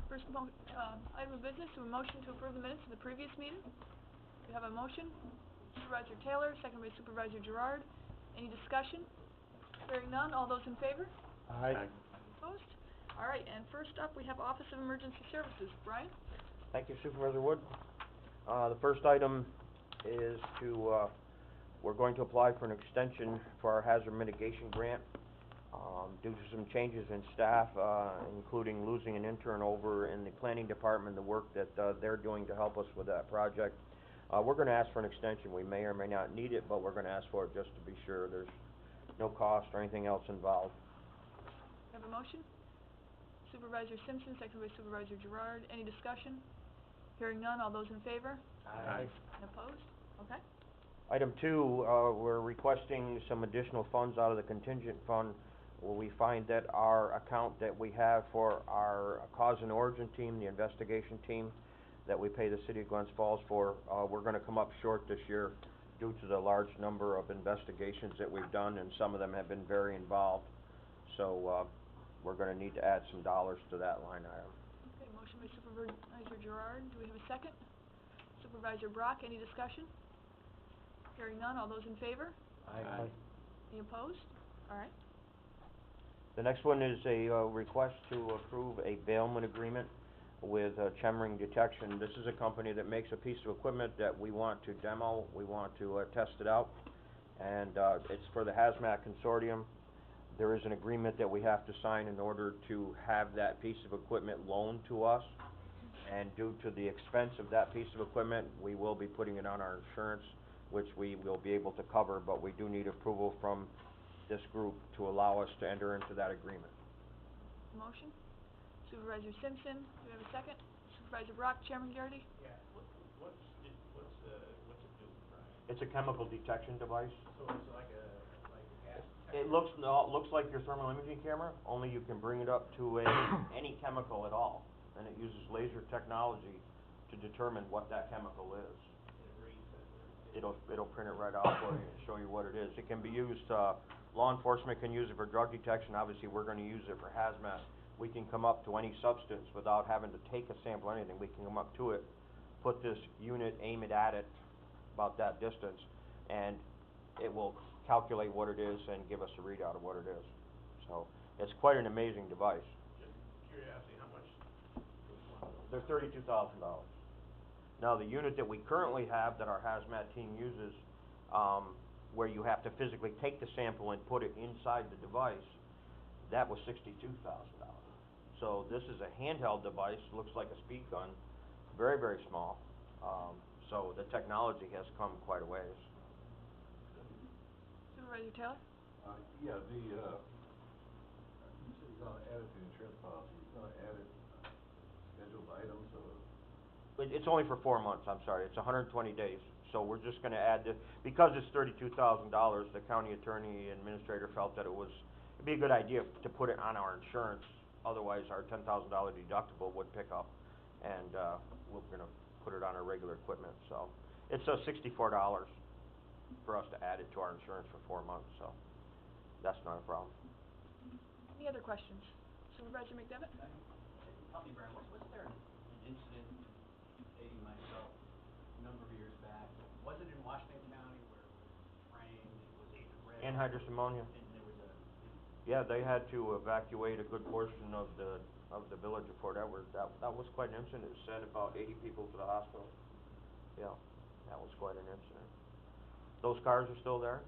Item of business, a motion to approve the minutes of the previous meeting. We have a motion, Supervisor Taylor, second by Supervisor Gerard. Any discussion? Hearing none, all those in favor? Aye. Opposed? All right, and first up, we have Office of Emergency Services. Brian? Thank you, Supervisor Wood. The first item is we're going to apply for an extension for our hazard mitigation grant. Due to some changes in staff, including losing an intern over in the planning department, the work that they're doing to help us with that project, we're going to ask for an extension. We may or may not need it, but we're going to ask for it just to be sure there's no cost or anything else involved. Have a motion? Supervisor Simpson, second by Supervisor Gerard. Any discussion? Hearing none, all those in favor? Aye. And opposed? Okay. Item 2, we're requesting some additional funds out of the contingent fund where we find that our account that we have for our cause and origin team, the investigation team that we pay the city of Glens Falls for, we're going to come up short this year due to the large number of investigations that we've done, and some of them have been very involved. So we're going to need to add some dollars to that line item. Okay, motion by Supervisor Gerard. Do we have a second? Supervisor Brock, any discussion? Hearing none, all those in favor? Aye. Any opposed? All right. The next one is a request to approve a bailment agreement with Chemring Detection. This is a company that makes a piece of equipment that we want to demo, we want to test it out, and it's for the Hazmat Consortium. There is an agreement that we have to sign in order to have that piece of equipment loaned to us, and due to the expense of that piece of equipment, we will be putting it on our insurance, which we will be able to cover, but we do need approval from this group to allow us to enter into that agreement. Motion? Supervisor Simpson, do we have a second? Supervisor Brock, Chairman Garrity? Yeah, what's it do, Brian? It's a chemical detection device. So it's like a gas detector? It looks like your thermal imaging camera, only you can bring it up to any chemical at all, and it uses laser technology to determine what that chemical is. It reads it. It'll print it right out for you and show you what it is. It can be used, law enforcement can use it for drug detection. Obviously, we're going to use it for hazmat. We can come up to any substance without having to take a sample or anything. We can come up to it, put this unit, aim it at it about that distance, and it will calculate what it is and give us a readout of what it is. So it's quite an amazing device. Just curiosity, how much was one? They're $32,000. Now, the unit that we currently have that our hazmat team uses, where you have to physically take the sample and put it inside the device, that was $62,000. So this is a handheld device, looks like a speed gun, very, very small. So the technology has come quite a ways. Supervisor Taylor? Yeah, you said you're gonna add it to the insurance policy, you're gonna add it, scheduled items, or? It's only for 4 months, I'm sorry, it's 120 days. So we're just gonna add this, because it's $32,000, the county attorney administrator felt that it'd be a good idea to put it on our insurance, otherwise our $10,000 deductible would pick up, and we're gonna put it on our regular equipment, so. It's $64 for us to add it to our insurance for 4 months, so that's not a problem. Any other questions? Supervisor McDevitt? Help me, Brian, was there an incident dating myself a number of years back? Was it in Washington County where it was framed, it was Agent Red? Anhydrous ammonia. And there was a... Yeah, they had to evacuate a good portion of the village of Fort Edward. That was quite an incident. It sent about 80 people to the hospital. Yeah, that was quite an incident. Those cars are still there.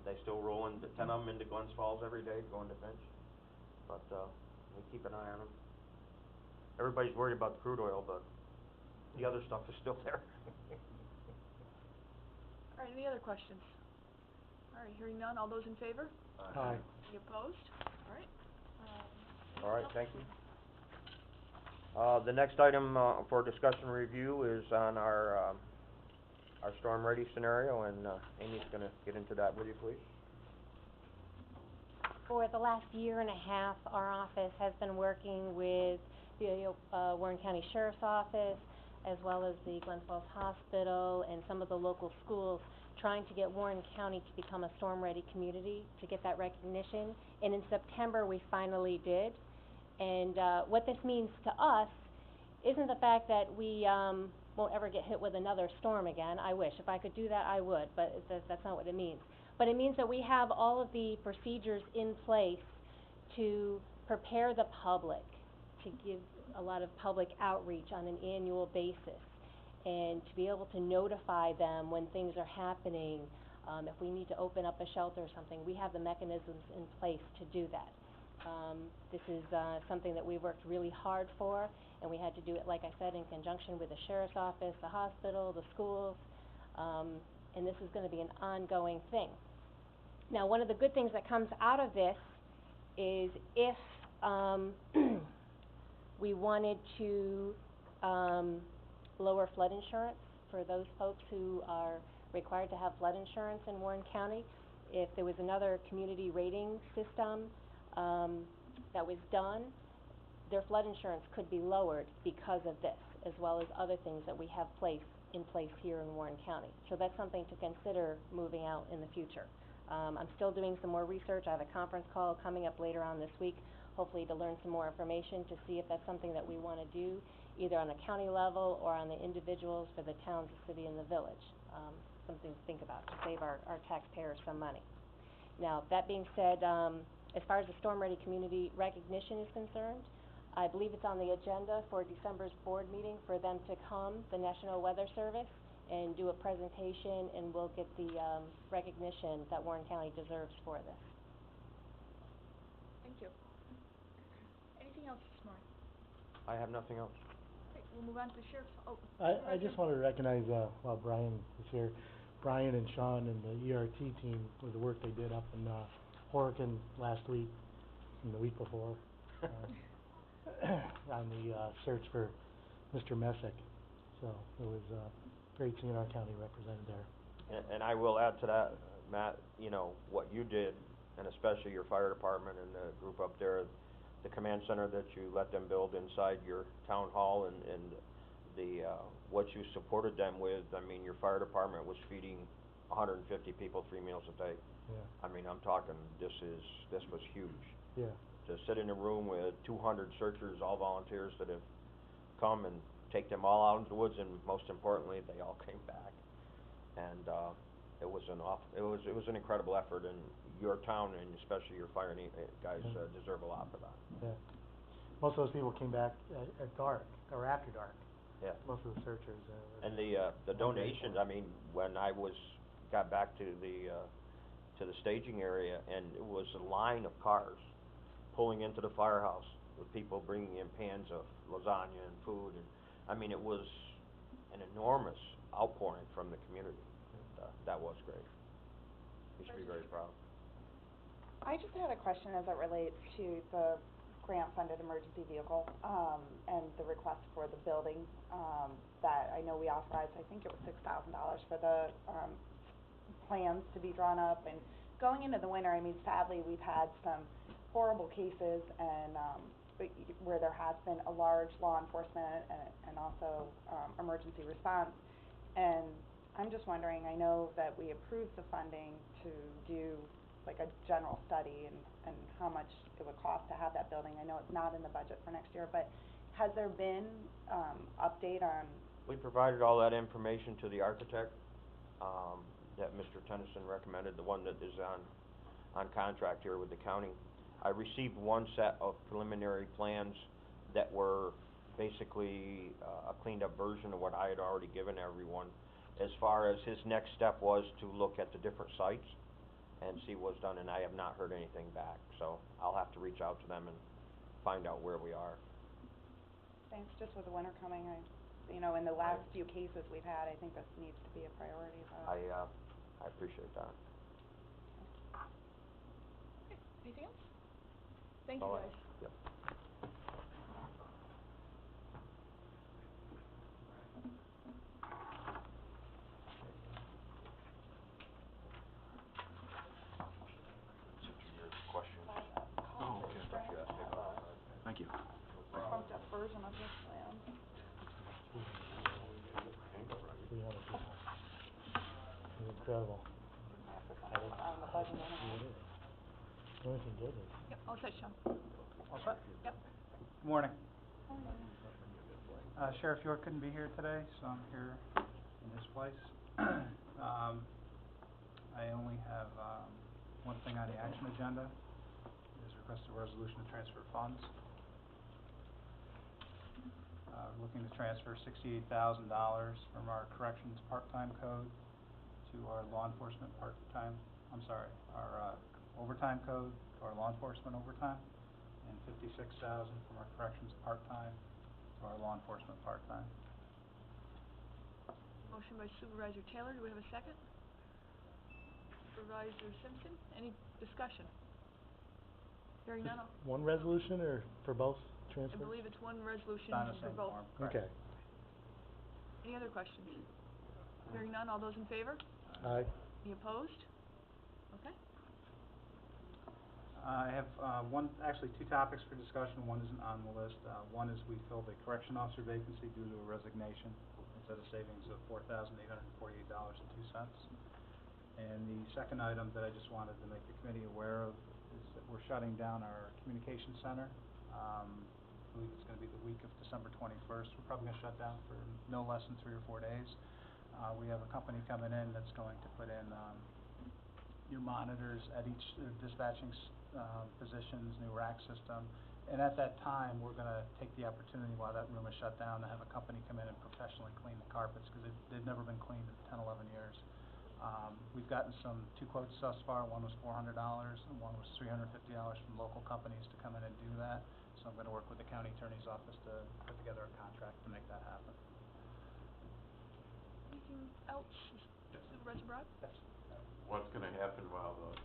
They still rolling, the 10 of them into Glens Falls every day, going to Finch. But we keep an eye on them. Everybody's worried about the crude oil, but the other stuff is still there. All right, any other questions? All right, hearing none, all those in favor? Aye. Any opposed? All right. All right, thank you. The next item for discussion review is on our storm ready scenario, and Amy's going to get into that with you, please. For the last year and a half, our office has been working with the Warren County Sheriff's Office, as well as the Glens Falls Hospital and some of the local schools, trying to get Warren County to become a storm-ready community, to get that recognition. And in September, we finally did. And, what this means to us isn't the fact that we, won't ever get hit with another storm again. I wish. If I could do that, I would, but that's not what it means. But it means that we have all of the procedures in place to prepare the public, to give a lot of public outreach on an annual basis, and to be able to notify them when things are happening. If we need to open up a shelter or something, we have the mechanisms in place to do that. This is, something that we worked really hard for, and we had to do it, like I said, in conjunction with the sheriff's office, the hospital, the schools, and this is gonna be an ongoing thing. Now, one of the good things that comes out of this is if, we wanted to, lower flood insurance for those folks who are required to have flood insurance in Warren County, if there was another community rating system, that was done, their flood insurance could be lowered because of this, as well as other things that we have in place here in Warren County. So that's something to consider moving out in the future. I'm still doing some more research. I have a conference call coming up later on this week, hopefully to learn some more information to see if that's something that we wanna do, either on the county level or on the individuals for the towns, the city, and the village. Something to think about to save our taxpayers some money. Now, that being said, as far as the Storm Ready Community recognition is concerned, I believe it's on the agenda for December's board meeting for them to come, the National Weather Service, and do a presentation, and we'll get the, recognition that Warren County deserves for this. Thank you. Anything else this morning? I have nothing else. Okay, we'll move on to the sheriff's, I just wanna recognize, while Brian is here, Brian and Sean and the ERT team with the work they did up in, Horicon last week and the week before, on the, search for Mr. Messick. So it was, great seeing our county represented there. And I will add to that, Matt, you know, what you did, and especially your fire department and the group up there, the command center that you let them build inside your town hall, and the, what you supported them with. I mean, your fire department was feeding 150 people 3 meals a day. Yeah, I mean, I'm talking, this was huge. yeah, To sit in a room with 200 searchers, all volunteers that have come and take them all out into the woods, and most importantly, they all came back. And, it was an incredible effort, and your town, and especially your fire guys, deserve a lot for that. yeah. Most of those people came back at dark, or after dark, Yeah. most of the searchers, And the donations, I mean, when I got back to the staging area, and it was a line of cars pulling into the firehouse with people bringing in pans of lasagna and food, and, I mean, it was an enormous outpouring from the community. And, that was great. You should be very proud. I just had a question as it relates to the grant-funded emergency vehicle, and the request for the building, that I know we authorized, I think it was $6,000 for the, plans to be drawn up. And going into the winter, I mean, sadly, we've had some horrible cases, and, where there has been a large law enforcement and also, emergency response. And I'm just wondering, I know that we approved the funding to do like a general study and how much it would cost to have that building. I know it's not in the budget for next year, but has there been, update on? We provided all that information to the architect, that Mr. Tennyson recommended, the one that is on contract here with the county. I received one set of preliminary plans that were basically, a cleaned up version of what I had already given everyone. As far as his next step was to look at the different sites and see what's done, and I have not heard anything back, so I'll have to reach out to them and find out where we are. Thanks, just with the winter coming, in the last few cases we've had, I think this needs to be a priority, but. I appreciate that. Okay, anything else? Thank you, All right. guys. Yep. Thank you. Pumped up version of this plan. 300 people. It's incredible. On the budget anyway. It is. The only thing good is, Yep, all set, Sean. I'll check. Yep. Good morning. Sheriff York couldn't be here today, so I'm here in his place. I only have, one thing on the action agenda, is request a resolution to transfer funds. Looking to transfer $68,000 from our corrections part-time code to our law enforcement part-time, our overtime code to our law enforcement overtime, and $56,000 from our corrections part-time to our law enforcement part-time. Motion by Supervisor Taylor, do we have a second? Supervisor Simpson, any discussion? Hearing none, Just one resolution or for both I transfers? believe it's one resolution Sign the for same both. form, correct. Okay. Any other questions? Hearing none, all those in favor? Aye. Any opposed? Okay. I have, actually two topics for discussion. One isn't on the list. One is we filled a correction officer vacancy due to a resignation. It's at a savings of $4,848.02. And the second item that I just wanted to make the committee aware of is that we're shutting down our communication center. I believe it's gonna be the week of December 21st. We're probably gonna shut down for no less than 3 or 4 days. We have a company coming in that's going to put in, new monitors at each dispatching positions, new rack system. And at that time, we're gonna take the opportunity while that room is shut down to have a company come in and professionally clean the carpets, because they've never been cleaned in 10, 11 years. We've gotten two quotes thus far. One was $400 and one was $350 from local companies to come in and do that. So I'm gonna work with the county attorney's office to put together a contract to make that happen. Anything else, Supervisor Broad? Yes. What's gonna happen while who's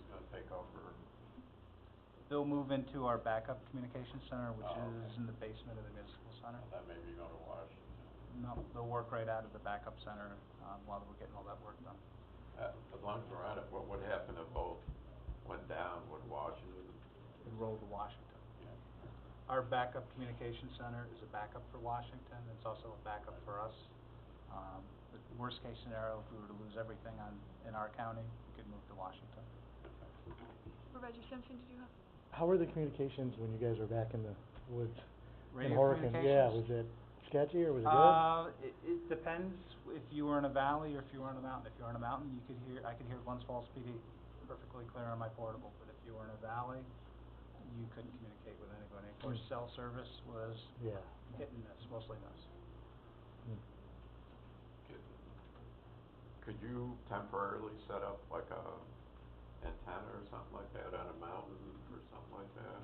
gonna take over? They'll move into our backup communication center, which Oh, is okay. in the basement of the municipal center. That may be going to Washington. No, they'll work right out of the backup center, while we're getting all that work done. As long as we're on it, what would happen if both went down? Would Washington? It rolled to Washington. Yeah. Our backup communication center is a backup for Washington. It's also a backup for us. The worst case scenario, if we were to lose everything in our county, we could move to Washington. Supervisor Simpson, did you have? How were the communications when you guys were back in the woods? In Radio Horicon? Yeah, was communications? it sketchy or was it good? It depends if you were in a valley or if you were on a mountain. If you were on a mountain, I could hear Glens Falls PD perfectly clear on my portable, but if you were in a valley, you couldn't communicate with anybody. Of course, cell service was Yeah. hit and miss, mostly miss. Could you temporarily set up like a antenna or something like that on a mountain or something like that?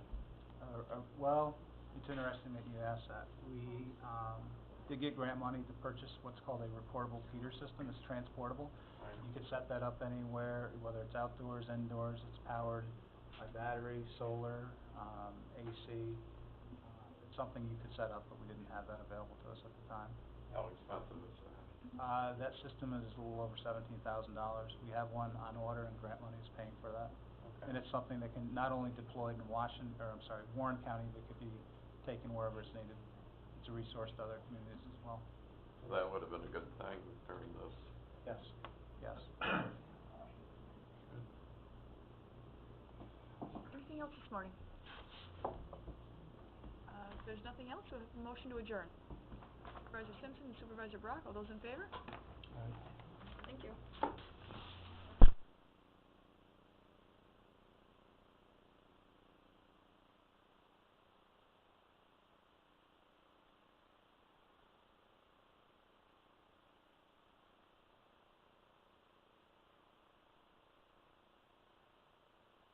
Well, it's interesting that you asked that. We did get grant money to purchase what's called a reportable feeder system. It's transportable. You could set that up anywhere, whether it's outdoors, indoors. It's powered by battery, solar, AC. It's something you could set up, but we didn't have that available to us at the time. How expensive is that? That system is a little over $17,000. We have one on order and grant money is paying for that. Okay. And it's something that can not only deploy in Warren County, but could be taken wherever it's needed. It's a resource to other communities as well. So that would have been a good thing during this. Yes, yes. Anything else this morning? If there's nothing else, we'll have a motion to adjourn. Supervisor Simpson and Supervisor Brock, all those in favor? Aye. Thank you.